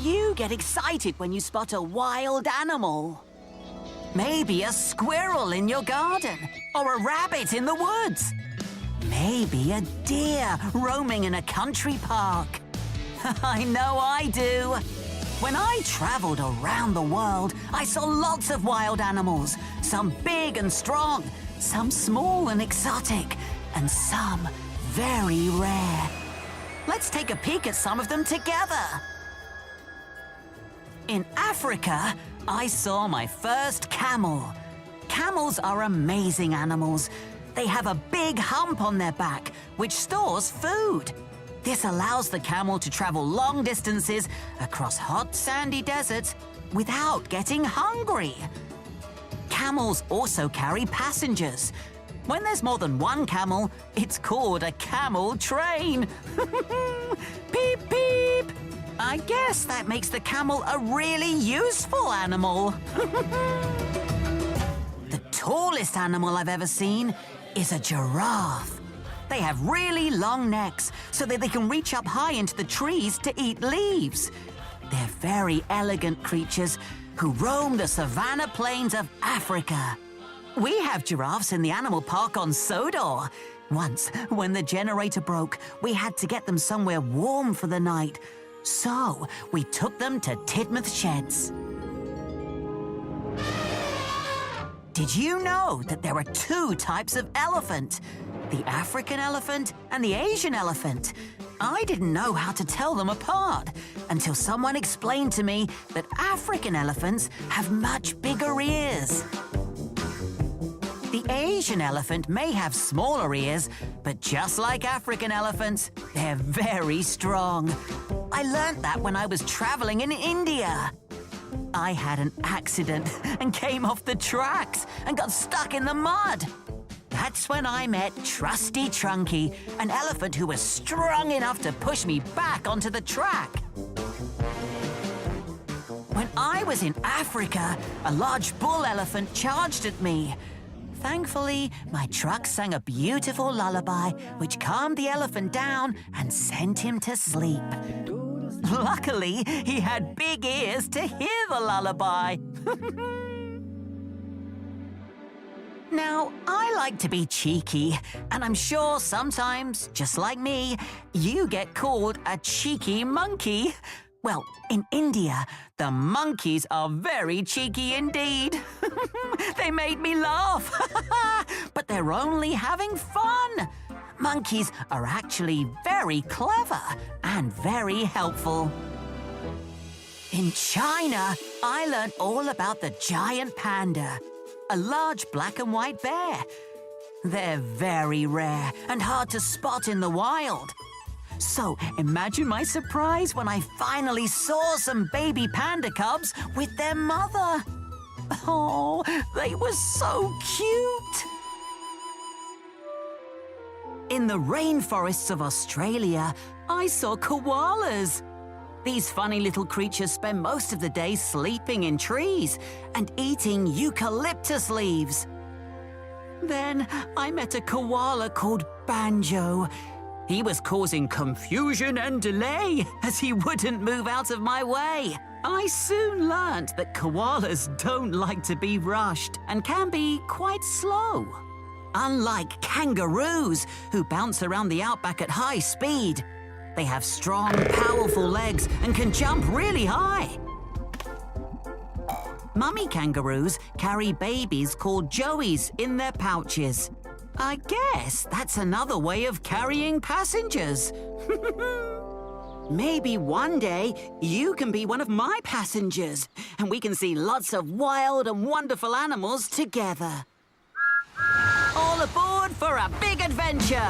you get excited when you spot a wild animal? Maybe a squirrel in your garden, or a rabbit in the woods. Maybe a deer roaming in a country park. I know I do. When I traveled around the world, I saw lots of wild animals, some big and strong, some small and exotic, and some very rare. Let's take a peek at some of them together. In Africa, I saw my first camel. Camels are amazing animals. They have a big hump on their back, which stores food. This allows the camel to travel long distances across hot, sandy deserts without getting hungry. Camels also carry passengers. When there's more than one camel, it's called a camel train. Beep, beep. I guess that makes the camel a really useful animal. The tallest animal I've ever seen is a giraffe. They have really long necks so that they can reach up high into the trees to eat leaves. They're very elegant creatures who roam the savanna plains of Africa. We have giraffes in the animal park on Sodor. Once, when the generator broke, we had to get them somewhere warm for the night. So, we took them to Tidmouth Sheds. Did you know that there are two types of elephant? The African elephant and the Asian elephant. I didn't know how to tell them apart until someone explained to me that African elephants have much bigger ears. The Asian elephant may have smaller ears, but just like African elephants, they're very strong. I learned that when I was traveling in India. I had an accident and came off the tracks and got stuck in the mud. That's when I met Trusty Trunky, an elephant who was strong enough to push me back onto the track. When I was in Africa, a large bull elephant charged at me. Thankfully, my truck sang a beautiful lullaby which calmed the elephant down and sent him to sleep. Luckily, he had big ears to hear the lullaby. Now, I like to be cheeky, and I'm sure sometimes, just like me, you get called a cheeky monkey. Well, in India, the monkeys are very cheeky indeed. They made me laugh. But they're only having fun. Monkeys are actually very clever and very helpful. In China, I learned all about the giant panda, a large black and white bear. They're very rare and hard to spot in the wild. So imagine my surprise when I finally saw some baby panda cubs with their mother. Oh, they were so cute. In the rainforests of Australia, I saw koalas. These funny little creatures spend most of the day sleeping in trees and eating eucalyptus leaves. Then I met a koala called Banjo. He was causing confusion and delay as he wouldn't move out of my way. I soon learned that koalas don't like to be rushed and can be quite slow. Unlike kangaroos, who bounce around the outback at high speed. They have strong, powerful legs and can jump really high. Mummy kangaroos carry babies called joeys in their pouches. I guess that's another way of carrying passengers. Maybe one day you can be one of my passengers and we can see lots of wild and wonderful animals together. All aboard for a big adventure!